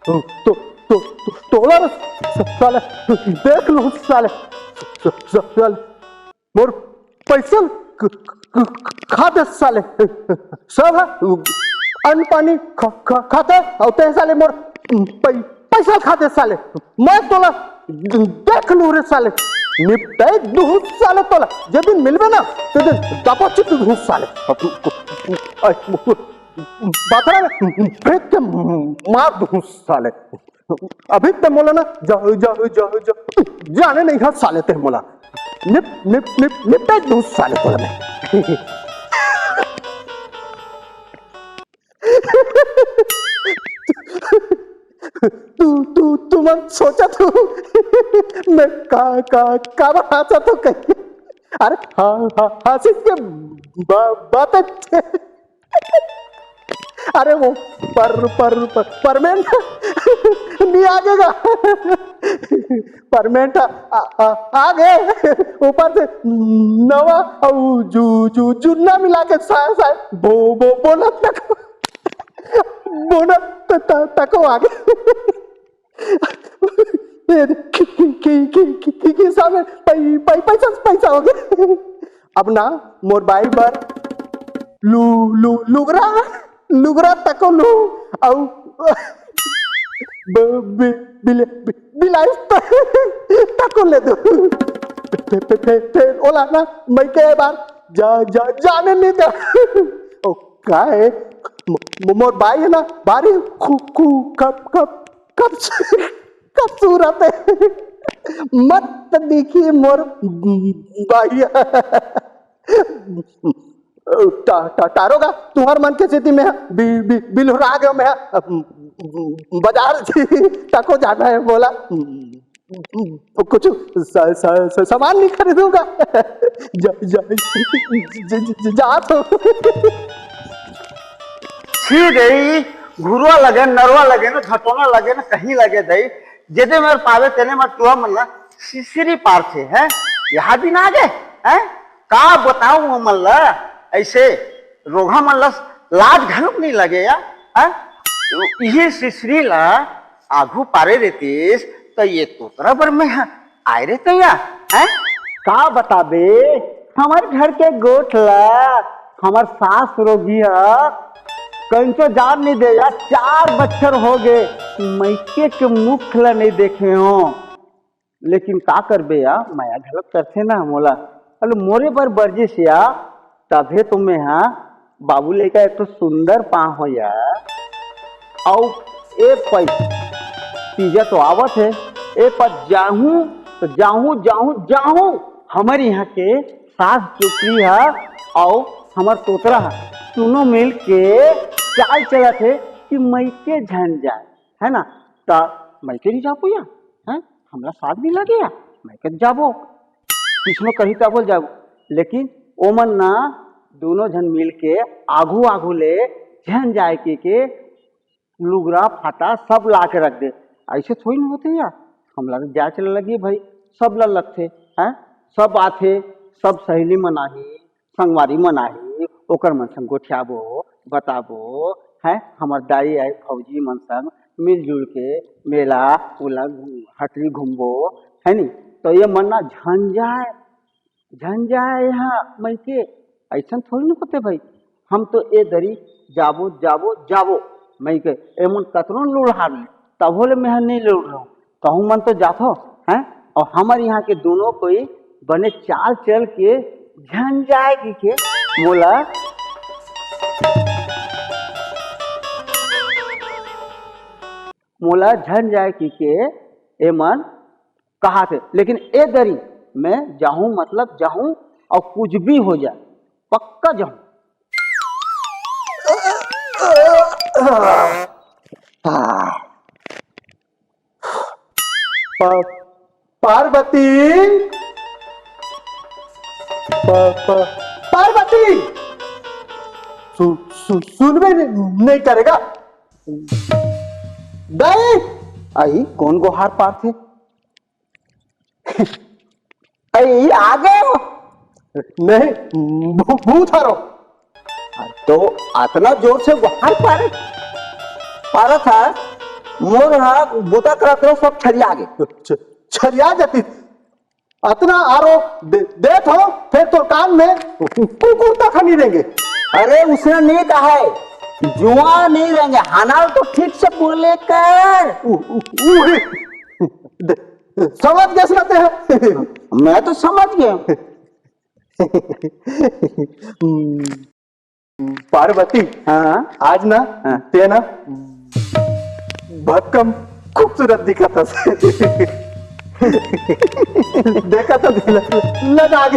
तो तो तोला रे साले, देख लो साले साले मोर पैसा खा दे साले, सब है अन्न पानी खाते होते साले मोर पैसा खा दे साले, मैं तोला देख लू रे साले, निपटाए दूध साले तोला, जब दिन मिलबे ना तो दिन दपाचित दूध साले, बातरा में फेंक के मार दूध साले, अभी ते मोला ना जाओ जाओ जाओ जाओ जाने नहीं है साले ते मोला, निपटाए दूध साले तोला में। तू मन सोचा तू मैं का बनाता तो कहीं, अरे हाँ हंसी के बात अच्छे, अरे वो परमेंट नहीं आगेगा, परमेंट आ गए ऊपर से नवा और जुन्ना मिला के साथ बोनस तक आगे पैसा हो गया। अब ना मोर बाई बार लुगरा तको लू और बिलाई तको ले दो, फिर ओला ना मैं के बार जाने नहीं दे, ओ का है मोर बाई है ना बारी कब सूरत है, मत देखिए मोर बाई टारोगा तुम्हार मन के स्थिति में बिलुरा गया, मैं बाजार तको जाना है, बोला कुछ सामान नहीं खरीदूंगा, जा तो छी दई घुरवा लगे नरवा लगे ना घटोना लगे ना कहीं लगे दई जेदे मेरे पावे तेने मत टुआ मन सिसरी पार थे हैं यहाँ भी ना गए हैं का बताऊं मन ऐसे रोगा मन लाज घनुक नहीं लगे या हैं ये सिसरी ला आगू पारे रहतीस तो ये तोतरा पर में आए रहते या हैं का बताबे हमारे घर के गोठ ला हमार सास रोगी है कहीं तो जान नहीं दे यार, 4 बच्चर हो गए मैके के मुख ला नहीं देखे हो, लेकिन का करबे या माया गलत करते ना मोला, अरे मोरे पर बर्जिश या तभे तुम्हें हाँ बाबू लेकर एक तो सुंदर पाँव हो यार, और एक पैसा तीजा तो आवत है, एक पर जाऊं तो जाऊं हमारे यहाँ के सास चुपड़ी है और हमार तोतरा है, दोनों मिल के चाल चला थे कि मैके झन जाए है ना, ता मैके नहीं जाबो या है हमरा साथ भी लगे या मैके जाबो किसनो कहीं का बोल जाबो, लेकिन ओमन ना दोनों जन मिल के आगू ले झन जाए के लुगरा फाटा सब ला के रख दे, ऐसे थोड़ी ना होते या हम लग जा चले लगी भाई सब ला लगते हैं, सब आते सब सहेली मनाही संगवारी मनाही ओकर मन संग गोठियाबो बताबो है, हमार दाई आई फौजी मन संग मिलजुल के मेला उला हटरी घूमबो है नी, तो ये मन ना झन जाए यहाँ मैं के ऐसा थोड़ी ना होते भाई, हम तो ए दरी जाबो मैं के एमन कतनो लुढ़ा ले तब होले मैं नहीं लुढ़ रहा हूँ, कहूँ मन तो जातो है, और हमारे यहाँ के दोनों कोई बने चाल चल के झन जाए के बोला मोला झन जाए के एमन कहा थे, लेकिन ए दरी मैं जाऊं मतलब जाऊं और कुछ भी हो जाए पक्का जाऊं। पार्वती पार्वती सुनबे नहीं करेगा, दाई आई कौन गोहार पार थे आई आ गए हो नहीं भूत हारो तो इतना जोर से गोहार पार था मोर हा बोता करत रहो सब छरिया आगे। छरिया जाती अतना आरो देख हो फिर तो कान में कुकुर तक नहीं देंगे। अरे उसने नहीं कहा है जुआ नहीं रहेंगे, हानाल तो ठीक से बोले कर। समझ गए सुनाते हैं। मैं तो समझ गया। पार्वती हाँ आज ना हाँ। ते ना बहुत कम खूबसूरत दिखा था। देखा तो लगा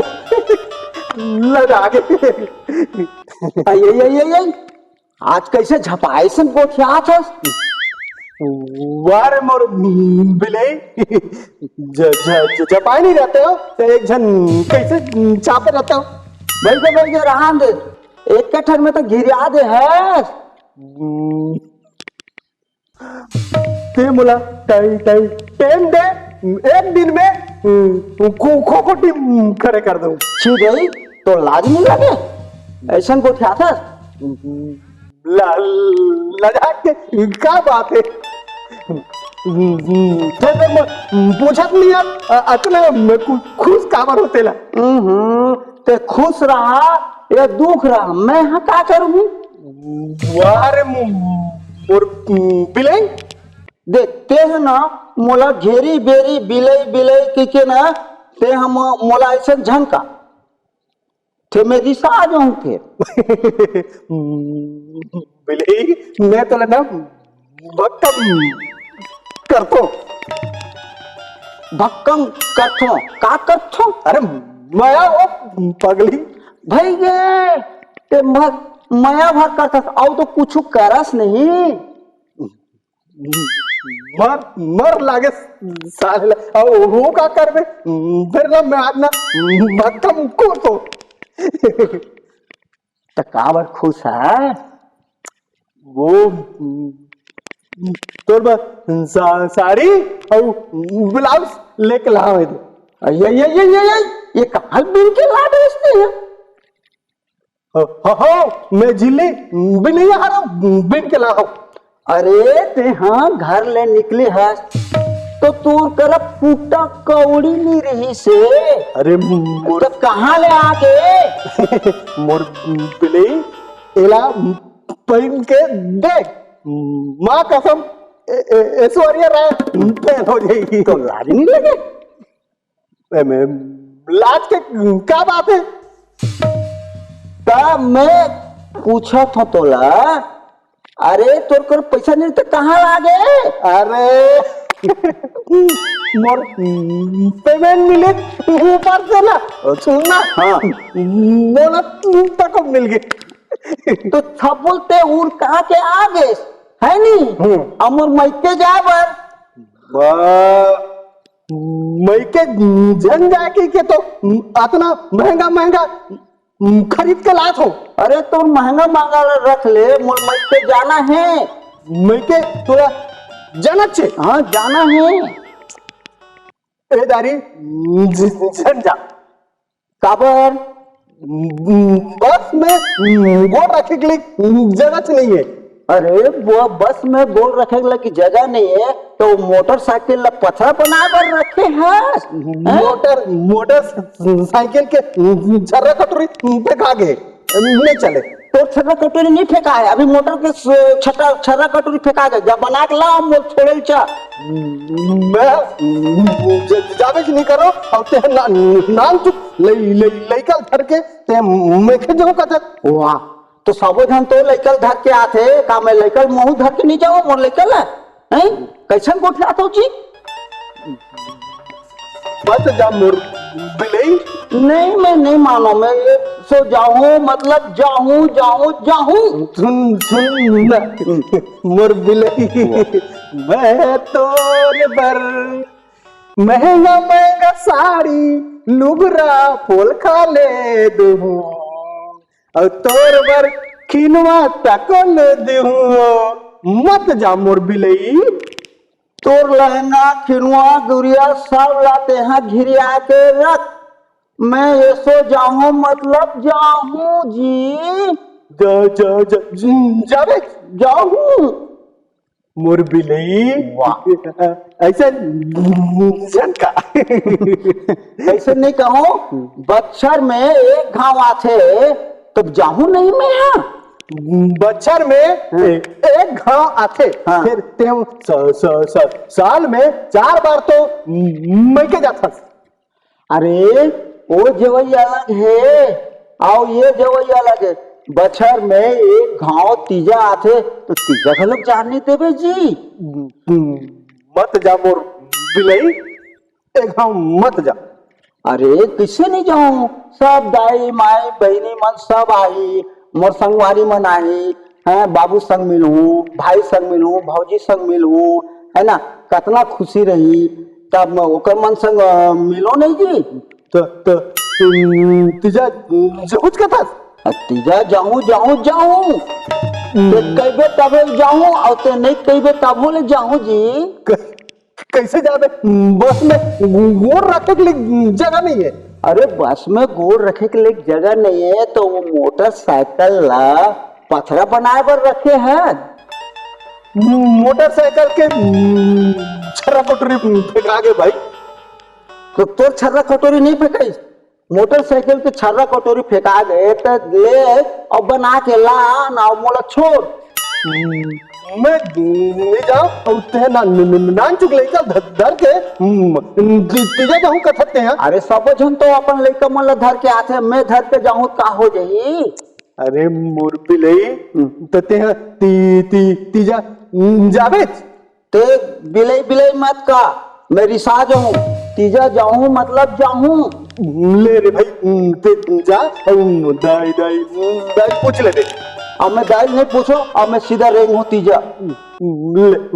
के ये आज कैसे झपाई से गोठिया था। वारे मोर बिले जपाई नहीं रहते हो तो एक जन कैसे चापे रहते हो। भाई के रहा दे एक कठर में तो घिरिया दे है। ते मुला टेन दे एक दिन में खो खो टीम खड़े कर दूं। छी गई तो लाज नहीं लगे ऐसा गोठिया था। लगा के क्या बात है। पूछत नहीं अब अतने खुश काबर होते ला। ते खुश रहा या दुख रहा मैं यहाँ क्या करूँ। वारे मोर बिले देखते हैं ना मोला घेरी बेरी बिलई के ना ते हम मोला ऐसे झंका थे मैं दिशा आ जाऊं फिर। बिले मैं तो ना भक्कम करतो भक्कम कथो का कथो। अरे माया वो पगली भाई गे ते माया भर करता और तो कुछ करस नहीं। मर लागे साले और वो का कर बे फिर ना मैं आज ना भक्कम को तो काबर खुश है वो तोर साड़ी और ब्लाउज लेके लाओ इधर। ये कहाँ बिन के ला बेचते हैं। हो मैं जिले भी नहीं आ रहा बिन के लाओ। अरे ते हाँ घर ले निकले है तो तू कर फूटा कौड़ी नहीं रही से। अरे तो कहाँ ले आगे मोर बिले एला पहन के देख माँ कसम ऐश्वर्या राय पहन हो जाएगी। तो लाज नहीं लगे। मैं लाज के क्या बात है। तब मैं पूछा था तोला अरे तोर कर पैसा नहीं तो कहाँ लागे। अरे मोर पेमेंट मिले ऊपर से ना सुनना हाँ बोला तक मिल गई तो छपुलते उड़ कहाँ के आगे है नहीं अमर मैके जाबर मई के जन जाए के तो इतना महंगा खरीद के लात हो। अरे तो महंगा रख ले मोर मैके जाना है। मई के तोरा जनक छे। हाँ जाना है ए दारी जन जा काबर बस में गोड़ रखे के लिए जगह नहीं है। अरे वो बस में गोल रखे की जगह नहीं है तो मोटरसाइकिल पत्थर बना कर रखे हैं। मोटर साइकिल के छर्रा कटोरी फेंका गए नहीं चले तो छर्रा कटोरी नहीं फेंका है अभी मोटर के छर्रा कटोरी फेंका गए जब बना के लाओ मोल छोड़े चा। मैं जावे नहीं करो और ते नाम तू लइकल धर के ते मैं के जो कहते वाह तो सबो जन तो लइकल धर के आथे का मैं लइकल मुंह धर के नहीं जाओ मोर लइकल है कैसन गोठला तो जी मत जा मोर बिलई। नहीं मैं नहीं मानो मैं ये सो जाऊं मतलब जाऊं सुन मोर बिलई मैं तोर बर महंगा साड़ी लुगरा फूल खा ले दूं और तोर बर खिनवा तकल देहूं मत जा मोर बिलई। तोर लहंगा खिनुआ गुड़िया सब लाते हैं घिरिया के रख मैं ये सो जाऊं मतलब जाऊं जी जावे जाऊं मोर बिलई ऐसा झनका ऐसे नहीं कहो, बच्छर में एक घाव आथे तब जाहू नहीं मैं यहाँ। बच्छर में एक घाव आथे। हाँ। फिर तेम साल में 4 बार तो मैं के जाता। अरे वो जवई अलग है और ये जवई अलग है। बच्छर में एक घाव तीजा आथे तो तीजा का लोग जानने देवे जी। मत जा मोर बिलई, एक घाव मत जा। अरे किससे नहीं जाऊं, सब दाई माई बहनी मन सब आई, मोर संगवारी मन आई है, बाबू संग मिलूं, भाई संग मिलूं, भौजी संग मिलूं, है ना, कितना खुशी रही। तब ओकर मन संग मिलो नहीं जी। तो तीजा जहुज का था। तीजा जाऊं जाऊं जाऊं ते कहबे तबे जाऊं और ते नहीं कहबे तबो ले जाऊं जी। कैसे जाबे? बस में गोर रखे के लिए जगह नहीं है। अरे बस में गोड़ रखे के लिए जगह नहीं है तो वो मोटरसाइकिल ला पथरा बनाए पर रखे हैं। मोटरसाइकिल के छर्रा कटोरी फेंका गए भाई। तो तोर छर्रा कटोरी नहीं फेंकाई, मोटरसाइकिल के छर्रा कटोरी फेंका गए तो ले और बना के ला ना मोला छोड़। मैं ले जाऊं और ते नान चुक लेकर धर के तीजा जाऊं कथते हैं। अरे सब जन तो अपन लइका मन ला धर के आथे, मैं धर के जाऊं का हो जाही। अरे मोर बिलई तो तीजा जावे ते बिलई बिलई मत का, मैं रिसा जाऊं, तीजा जाऊं मतलब जाऊं। ले रे भाई ते जा दाई दाई दाई पूछ ले दे। अब मैं दाई नहीं पूछो, अब मैं सीधा रेंग हूँ तीजा।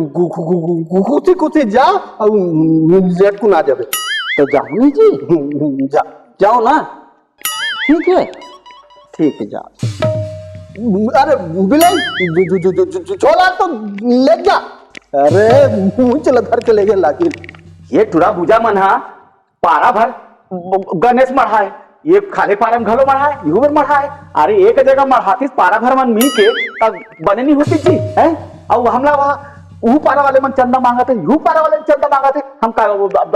कुछ कुछ जा और जेट को ना जावे तो जाऊं नहीं जी, जा जाओ ना, ठीक है ठीक है जाओ। अरे बिलई छोला तो ले जा। अरे मुंह चला धर के ले गए लागी। ये टुरा बुझा मन हा पारा भर गणेश मढ़ाए, ये खाले पारम घलो मढ़ाए, इहू बर मढ़ाए। अरे एक जगह मढ़ातीस पारा भर मन मिल के तब बने नहीं होती जी है। और हमला वहाँ ऊ पारा वाले मन चंदा मांगा थे, यू पारा वाले चंदा मांगा थे। हम का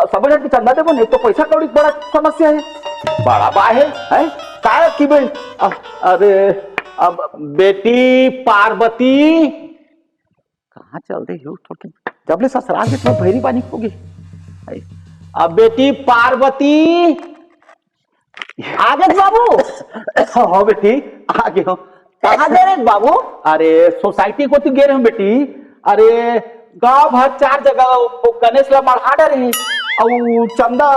सब जन की चंदा देबो नहीं तो पैसा कौड़ी बड़ा समस्या है, बड़ा बा है का की बे। अरे अब बेटी पार्वती कहाँ चल रही हो थोड़ी, जब ले ससुराल के थोड़ा भैरी पानी होगी। अब बेटी पार्वती आगे बाबू। हाँ बेटी आगे हो। कहाँ दे रहे बाबू? अरे सोसाइटी को तो गे रहे हो बेटी। अरे गांव भर 4 जगह गणेश ला मढ़ा रहे और चंदा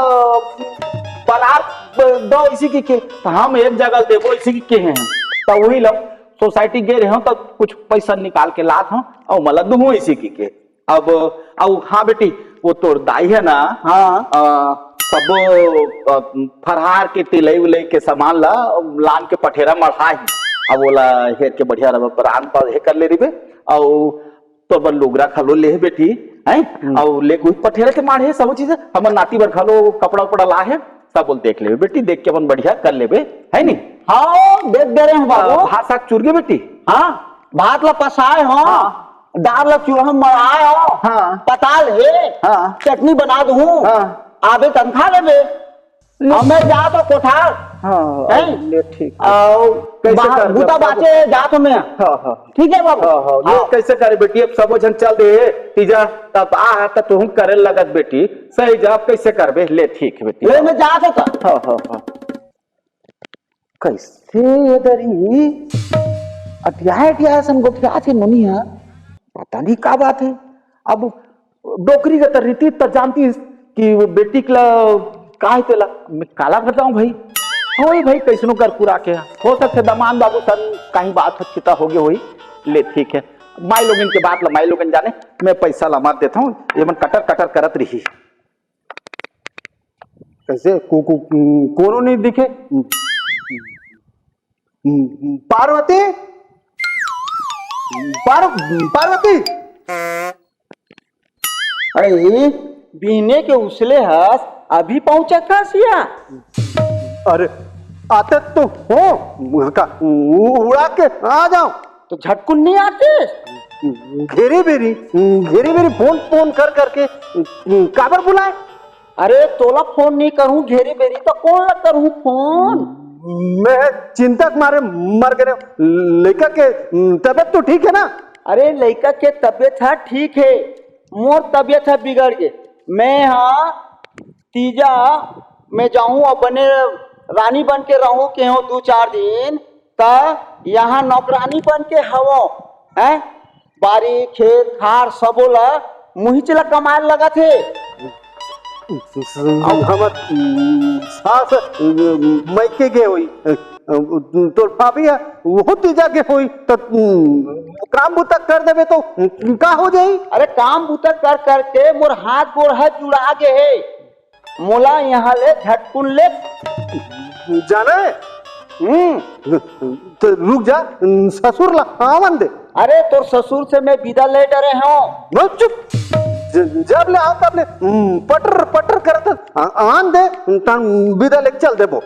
बलार दो इसी की के, तो हम एक जगह देवो इसी के हैं। तो वही लोग सोसाइटी गे रहे हो तो कुछ पैसा निकाल के लात हूँ और मला दूँ इसी की के। अब हाँ बेटी वो तोर दाई है ना, हाँ सब फरहार के तिलई उलई के सामान ला लान के पठेरा मढ़ाई। अब बोला हेर के बढ़िया रान पर हे कर ले रही और तो बन लोगरा खलो ले बेटी है और ले कोई पठेरा के माढ़े सब चीज हमर नाती बर खलो कपड़ा उपड़ा ला है सब बोल देख ले बेटी, देख के अपन बढ़िया कर लेबे है नी। हाँ देख दे रहे हैं बाबू। भात साग चूर गे बेटी। हाँ भात ला पसाए हो, दाल ला चूल्हा मढ़ाए हो, हाँ पताल है, हाँ चटनी बना दूँ, हाँ आबे तनखा लेबे, मैं जा तो कोठार हाँ ले ठीक बूटा बाचे जा तो मैं। हाँ ठीक है बाबू। हाँ कैसे करे बेटी, अब सब जन चल दे तीजा तब आ तब तुम करे लगत बेटी, सही जब कैसे करबे ले ठीक है बेटी। ले मैं जा तो हाँ कैसे दरी अटिया संगोटिया थे मुनिया, पता नहीं क्या बात है। अब डोकरी का रीति तो जानती कि बेटी का काहे तेला मैं काला करता हूँ भाई। हो भाई कैसनो कर पूरा के हो सकते दमान बाबू सन कहीं बात चिता हो गई हुई ले ठीक है। माई लोगन के बात ला माई लोगन जाने, मैं पैसा ला मार देता हूँ ये मन कटर कटर करत रही। कैसे कोनो नहीं दिखे। पार्वती पार्वती अरे बीने के उसले हस अभी पहुंचा कासिया। अरे आते तो हो का उड़ा के आ जाओ तो झटकुन नहीं आते। घेरी बेरी फोन फोन कर करके काबर बुलाए? अरे तोला फोन नहीं करूं घेरी बेरी तो कौन ला करूं फोन? मैं चिंता के मारे मर गए। लड़का के तबीयत तो ठीक है ना? अरे लड़का के तबीयत है ठीक है, मोर तबीयत है बिगड़ गए। मैं हाँ तीजा मैं जाऊं और बने रानी बन के रहूं के हो 2-4 दिन त यहाँ नौकरानी बन के हवो है। बारी खेत खार सबोला मुही चला कमाए लगा थे। हमर सास मैके गे हुई तो भाभी है वो तीजा के हुई तो काम बुता कर देवे तो का हो जाई? अरे काम बूता कर करके मोर हाथ गोड़ है जुड़ा गे है। मोला यहाँ ले झटकुन ले जाना है? तो रुक जा, ससुर ला आवन दे। अरे तोर ससुर से मैं विदा ले डरे हूँ। चुप, जब ले आओ तब ले पटर पटर करत आन दे तन विदा ले चल देबो।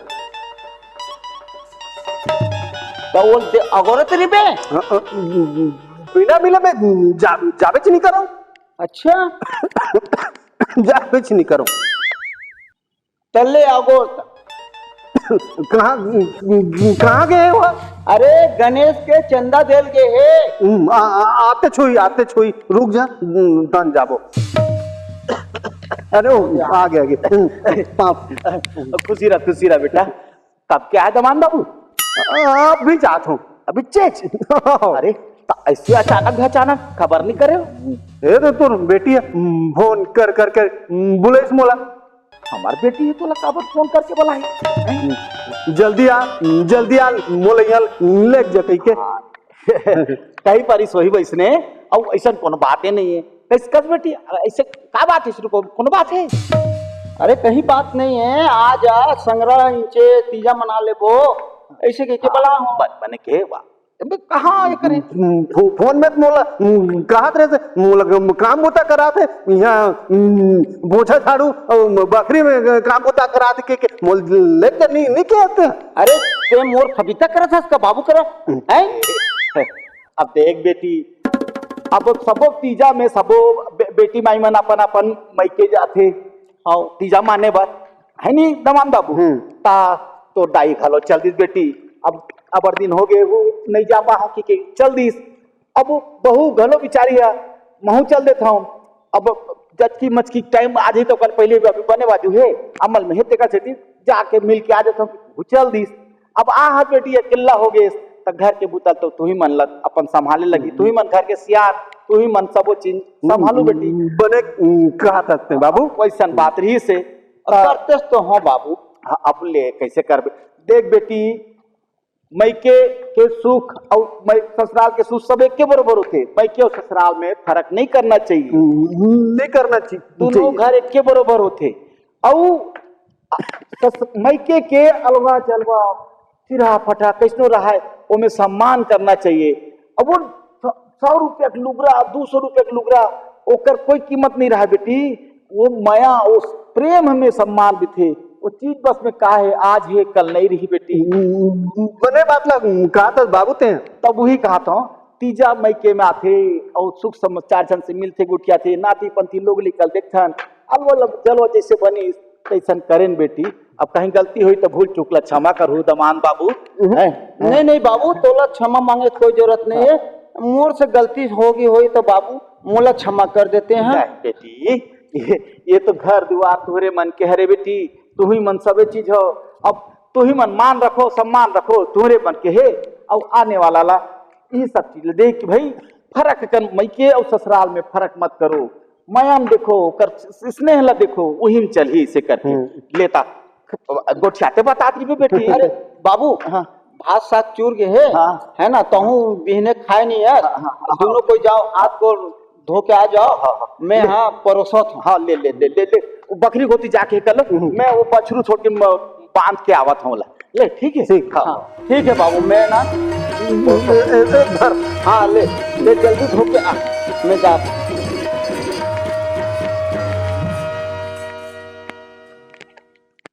तो बोल दे अगोरत रिबे बिना मिले में जाबेच नहीं करो। अच्छा जाबेच नहीं करो। तल्ले अगोर कहाँ गए हो? अरे गणेश के चंदा देल के है। आते छुई रुक जा तन जाबो। अरे आ गया खुशी रहा बेटा। कब क्या है दमान बाबू? अभी जात हूँ अभी चेच। अरे ऐसे अचानक खबर नहीं करे? ये तो तुर बेटी है फोन कर कर बुलेस मोला। हमार बेटी है तो काबर फोन करके बोला है जल्दी आ मोला यहाँ ले जा कही के। कहीं पर सोही वैसने और ऐसा कोनो बातें नहीं है। कैसे कस बेटी ऐसे क्या बात है? शुरू कोनो बात है? अरे कहीं बात नहीं है, आ जा संग्रह इंचे तीजा मना ले वो ऐसे के बोला हूँ बने के कहाँ ये करे फोन में मोला कहा रहे मोला काम होता कराते यहाँ बोझा झाड़ू बकरी में काम होता कराते के मोल लेकर नहीं कहते। अरे ते मोर फबीता करा था इसका बाबू करा है। अब देख बेटी, अब सबो तीजा में सबो बेटी माई मन अपन मैके जाते हाँ तीजा माने बर है नी दमान बाबू। ता तो दाई खालो चल दी बेटी। अब अबर दिन हो गए वो नहीं जा पा कि चल दीस। अब बहू घलो बिचारी है महू चल देता हूँ। अब जचकी मचकी टाइम आज ही तो कल पहले भी अभी बने बाजू है अमल में हेते का सेठी जाके मिल के आ जाता हूँ चल दीस। अब आ हाथ बेटी किल्ला हो गए तो घर के बुतल तो तू ही मन लग अपन संभाले लगी, तू ही मन घर के सियार, तू ही मन सबो चीज संभालू बेटी। बने कहा सकते बाबू वैसन बात रही से करते तो हाँ बाबू। अब ले कैसे कर देख बेटी, मैके के सुख और ससुराल के सुख सब एक के बराबर होते। मैके और ससुराल में फर्क नहीं करना चाहिए, नहीं करना चाहिए। दोनों घर एक के बराबर होते। और मैके के अलवा चलवा फिरा फटा कैसनो रहा है वो में सम्मान करना चाहिए। अब वो 100 रुपया के लुगरा 200 रुपया के लुगरा ओकर कोई कीमत नहीं रहा बेटी। वो माया उस प्रेम में सम्मान भी थे। वो चीज बस में का है आज है कल नहीं रही बेटी। बने बात लग कहा था बाबू ते तब वही कहा था तीजा मैके में आते और सुख समाचार जन से मिलते गुटिया थे नाती पंथी लोग निकल देखन अलवल जलो जैसे बनी तैसन करें बेटी। अब कहीं गलती हुई तो भूल चुकला क्षमा करू दमान बाबू। नहीं बाबू तोला क्षमा मांगे कोई जरूरत नहीं है। मोर से गलती होगी हुई तो बाबू मोला क्षमा कर देते हैं। बेटी ये तो घर द्वार तुम्हारे मन के हरे बेटी, तू ही मन सबे चीज हो। अब तू ही मन मान रखो सम्मान रखो तुम्हारे मन के है। और आने वाला ला ये सब चीज देख कि भाई फर्क कर मैके और ससुराल में फर्क मत करो। मयाम देखो कर स्नेह ला देखो वही में चल ही इसे करके लेता गोठियाते बताती भी बेटी। अरे बाबू हाँ भात साग चूर के है हाँ। है ना तहू बिहने खाए नहीं यार। दोनों कोई जाओ हाथ को धो के आ जाओ। मैं हाँ परोसत हूँ। हाँ ले ले ले ले ले बकरी गोती जाके कल मैं वो बछरू छोड़ के बांध के आवत हूँ। ले ठीक है ठीक है बाबू। मैं ना हाँ ले जल्दी धो के आ मैं जा